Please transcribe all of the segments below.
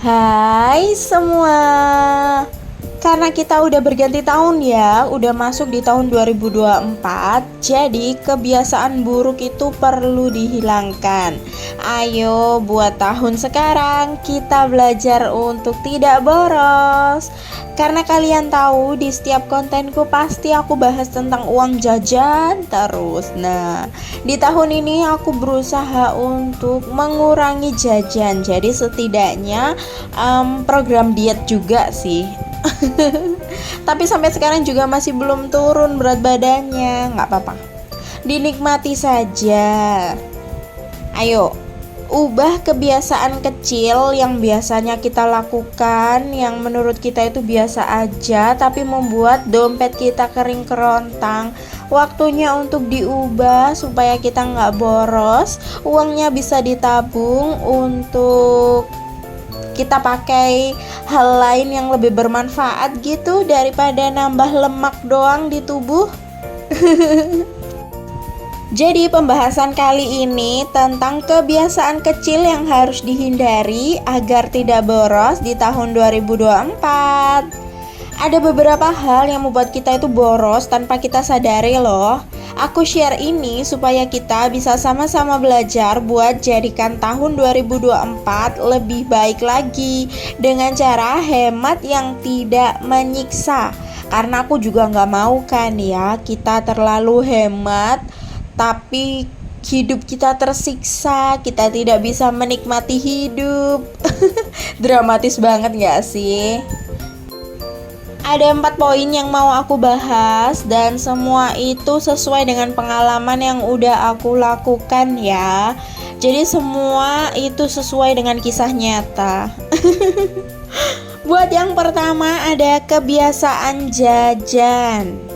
Hai semua. Karena kita udah berganti tahun ya, udah masuk di tahun 2024. Jadi kebiasaan buruk itu perlu dihilangkan. Ayo buat tahun sekarang kita belajar untuk tidak boros. Karena kalian tahu di setiap kontenku pasti aku bahas tentang uang jajan terus. Nah, di tahun ini aku berusaha untuk mengurangi jajan. Jadi setidaknya program diet juga sih. Tapi sampai sekarang juga masih belum turun berat badannya. Nggak apa-apa, dinikmati saja. Ayo ubah kebiasaan kecil yang biasanya kita lakukan, yang menurut kita itu biasa aja, tapi membuat dompet kita kering kerontang. Waktunya untuk diubah supaya kita nggak boros. Uangnya bisa ditabung untuk kita pakai hal lain yang lebih bermanfaat gitu, daripada nambah lemak doang di tubuh. Jadi pembahasan kali ini tentang kebiasaan kecil yang harus dihindari agar tidak boros di tahun 2024. Ada beberapa hal yang membuat kita itu boros tanpa kita sadari loh. Aku share ini supaya kita bisa sama-sama belajar buat jadikan tahun 2024 lebih baik lagi dengan cara hemat yang tidak menyiksa. Karena aku juga nggak mau kan ya kita terlalu hemat tapi hidup kita tersiksa, kita tidak bisa menikmati hidup. Dramatis banget gak sih? Ada 4 poin yang mau aku bahas, dan semua itu sesuai dengan pengalaman yang udah aku lakukan ya. Jadi semua itu sesuai dengan kisah nyata. Buat yang pertama ada kebiasaan jajan.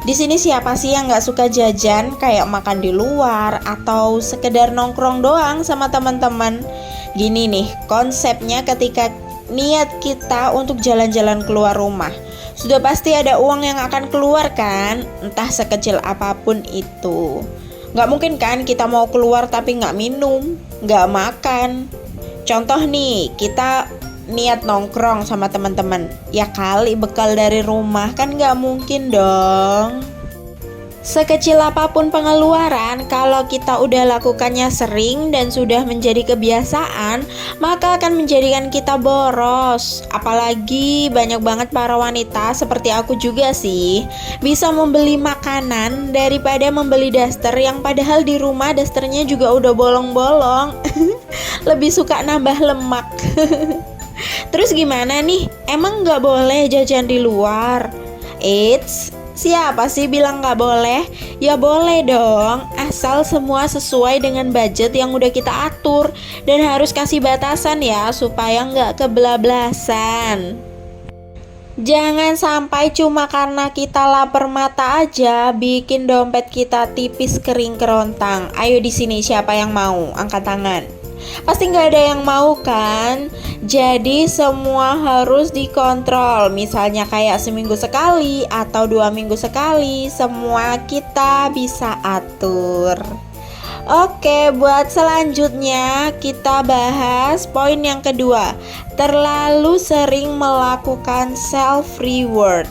Di sini siapa sih yang nggak suka jajan, kayak makan di luar atau sekedar nongkrong doang sama teman-teman? Gini nih konsepnya, ketika niat kita untuk jalan-jalan keluar rumah, sudah pasti ada uang yang akan keluar kan, entah sekecil apapun itu. Nggak mungkin kan kita mau keluar tapi nggak minum, nggak makan. Contoh nih, kita niat nongkrong sama teman-teman, ya kali bekal dari rumah kan nggak mungkin dong. Sekecil apapun pengeluaran, kalau kita udah lakukannya sering dan sudah menjadi kebiasaan, maka akan menjadikan kita boros. Apalagi banyak banget para wanita seperti aku juga sih, bisa membeli makanan daripada membeli daster yang padahal di rumah dasternya juga udah bolong-bolong. Lebih suka nambah lemak. Terus gimana nih? Emang nggak boleh jajan di luar? Eits, siapa sih bilang nggak boleh? Ya boleh dong, asal semua sesuai dengan budget yang udah kita atur. Dan harus kasih batasan ya, supaya nggak kebablasan. Jangan sampai cuma karena kita lapar mata aja bikin dompet kita tipis kering kerontang. Ayo di sini siapa yang mau? Angkat tangan. Pasti nggak ada yang mau kan? Jadi semua harus dikontrol. Misalnya kayak seminggu sekali atau 2 minggu sekali, semua kita bisa atur. Oke, buat selanjutnya kita bahas poin yang kedua. Terlalu sering melakukan self reward.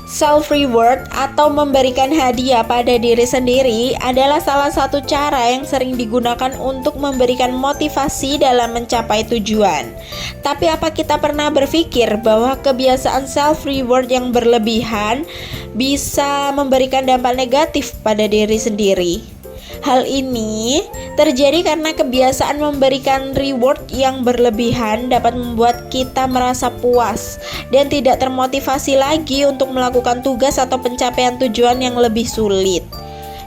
Self reward atau memberikan hadiah pada diri sendiri adalah salah satu cara yang sering digunakan untuk memberikan motivasi dalam mencapai tujuan. Tapi apa kita pernah berpikir bahwa kebiasaan self reward yang berlebihan bisa memberikan dampak negatif pada diri sendiri? Hal ini terjadi karena kebiasaan memberikan reward yang berlebihan dapat membuat kita merasa puas dan tidak termotivasi lagi untuk melakukan tugas atau pencapaian tujuan yang lebih sulit.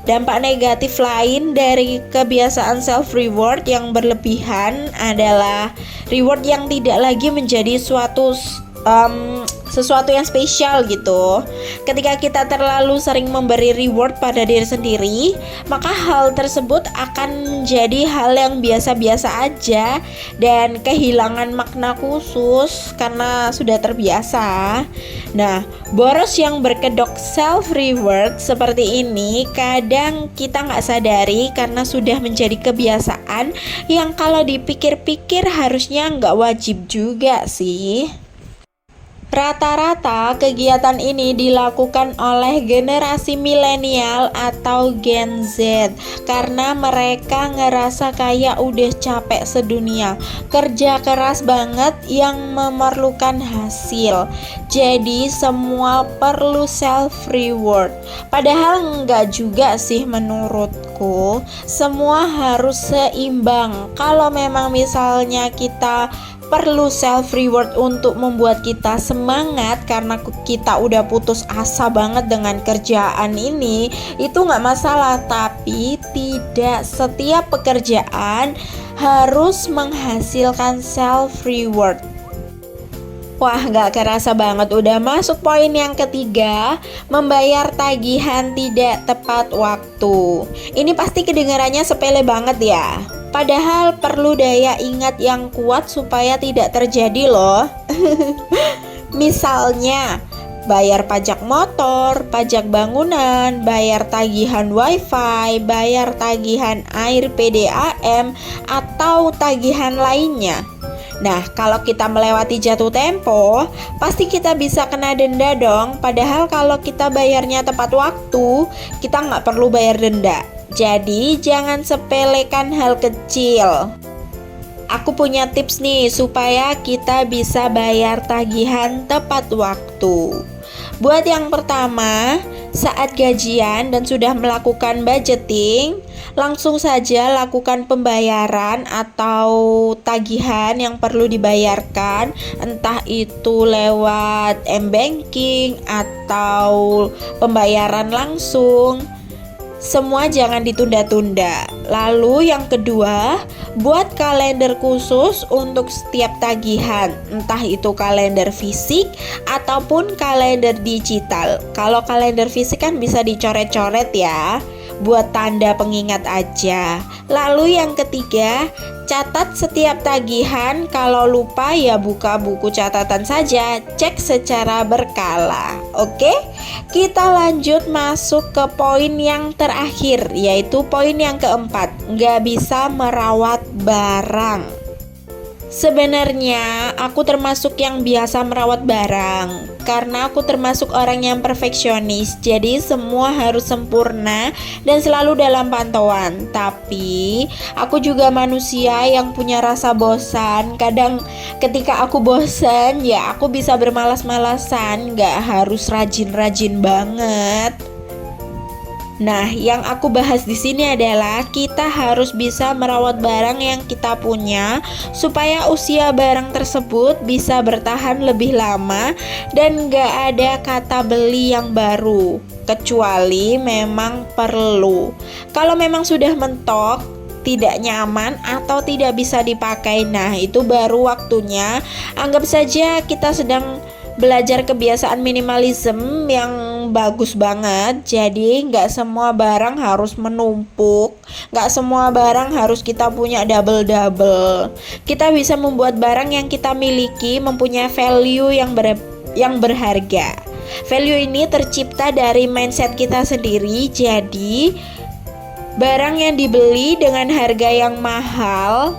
Dampak negatif lain dari kebiasaan self reward yang berlebihan adalah reward yang tidak lagi menjadi suatu sesuatu yang spesial gitu. Ketika kita terlalu sering memberi reward pada diri sendiri, maka hal tersebut akan menjadi hal yang biasa-biasa aja dan kehilangan makna khusus karena sudah terbiasa. Nah, boros yang berkedok self reward seperti ini kadang kita nggak sadari karena sudah menjadi kebiasaan yang kalau dipikir-pikir harusnya nggak wajib juga sih. Rata-rata kegiatan ini dilakukan oleh generasi milenial atau Gen Z karena mereka ngerasa kayak udah capek sedunia, kerja keras banget yang memerlukan hasil. Jadi semua perlu self reward. Padahal enggak juga sih menurutku. Semua harus seimbang. Kalau memang misalnya kita perlu self reward untuk membuat kita semangat karena kita udah putus asa banget dengan kerjaan ini, itu nggak masalah. Tapi tidak setiap pekerjaan harus menghasilkan self reward. Wah, gak kerasa banget udah masuk poin yang ketiga, membayar tagihan tidak tepat waktu. Ini pasti kedengarannya sepele banget ya. Padahal perlu daya ingat yang kuat supaya tidak terjadi loh. Misalnya, bayar pajak motor, pajak bangunan, bayar tagihan wifi, bayar tagihan air PDAM, atau tagihan lainnya. Nah, kalau kita melewati jatuh tempo, pasti kita bisa kena denda dong. Padahal kalau kita bayarnya tepat waktu, kita nggak perlu bayar denda. Jadi, jangan sepelekan hal kecil. Aku punya tips nih supaya kita bisa bayar tagihan tepat waktu. Buat yang pertama, saat gajian dan sudah melakukan budgeting, langsung saja lakukan pembayaran atau tagihan yang perlu dibayarkan, entah itu lewat m-banking atau pembayaran langsung. Semua jangan ditunda-tunda. Lalu yang kedua, buat kalender khusus untuk setiap tagihan, entah itu kalender fisik ataupun kalender digital. Kalau kalender fisik kan bisa dicoret-coret ya, buat tanda pengingat aja. Lalu yang ketiga, catat setiap tagihan. Kalau lupa ya buka buku catatan saja, cek secara berkala. Oke, kita lanjut masuk ke poin yang terakhir, yaitu poin yang keempat, nggak bisa merawat barang. Sebenarnya aku termasuk yang biasa merawat barang karena aku termasuk orang yang perfeksionis. Jadi semua harus sempurna dan selalu dalam pantauan. Tapi aku juga manusia yang punya rasa bosan. Kadang ketika aku bosan ya aku bisa bermalas-malasan, gak harus rajin-rajin banget. Nah, yang aku bahas di sini adalah kita harus bisa merawat barang yang kita punya supaya usia barang tersebut bisa bertahan lebih lama dan gak ada kata beli yang baru, kecuali memang perlu. Kalau memang sudah mentok, tidak nyaman atau tidak bisa dipakai, nah itu baru waktunya. Anggap saja kita sedang belajar kebiasaan minimalism yang bagus banget. Jadi nggak semua barang harus menumpuk, nggak semua barang harus kita punya double-double. Kita bisa membuat barang yang kita miliki mempunyai value yang berharga. Value ini tercipta dari mindset kita sendiri. Jadi barang yang dibeli dengan harga yang mahal,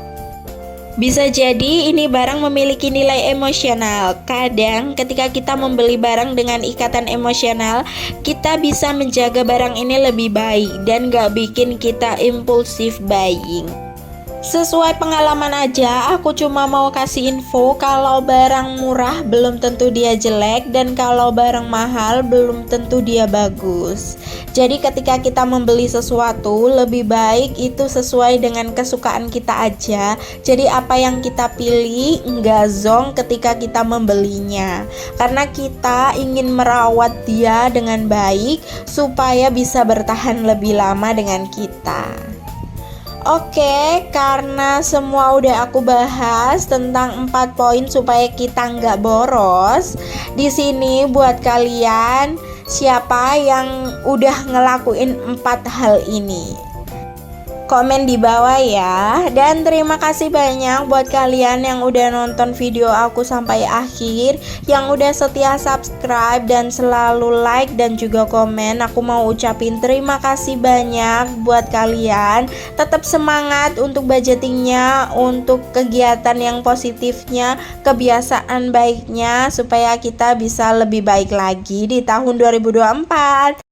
bisa jadi ini barang memiliki nilai emosional. Kadang ketika kita membeli barang dengan ikatan emosional, kita bisa menjaga barang ini lebih baik dan gak bikin kita impulsif buying. Sesuai pengalaman aja, aku cuma mau kasih info kalau barang murah belum tentu dia jelek dan kalau barang mahal belum tentu dia bagus. Jadi ketika kita membeli sesuatu, lebih baik itu sesuai dengan kesukaan kita aja. Jadi apa yang kita pilih enggak zonk ketika kita membelinya, karena kita ingin merawat dia dengan baik supaya bisa bertahan lebih lama dengan kita. Oke, karena semua udah aku bahas tentang 4 poin supaya kita nggak boros. Di sini buat kalian, siapa yang udah ngelakuin 4 hal ini? Komen di bawah ya. Dan terima kasih banyak buat kalian yang udah nonton video aku sampai akhir, yang udah setia subscribe dan selalu like dan juga komen. Aku mau ucapin terima kasih banyak buat kalian. Tetap semangat untuk budgetingnya, untuk kegiatan yang positifnya, kebiasaan baiknya, supaya kita bisa lebih baik lagi di tahun 2024.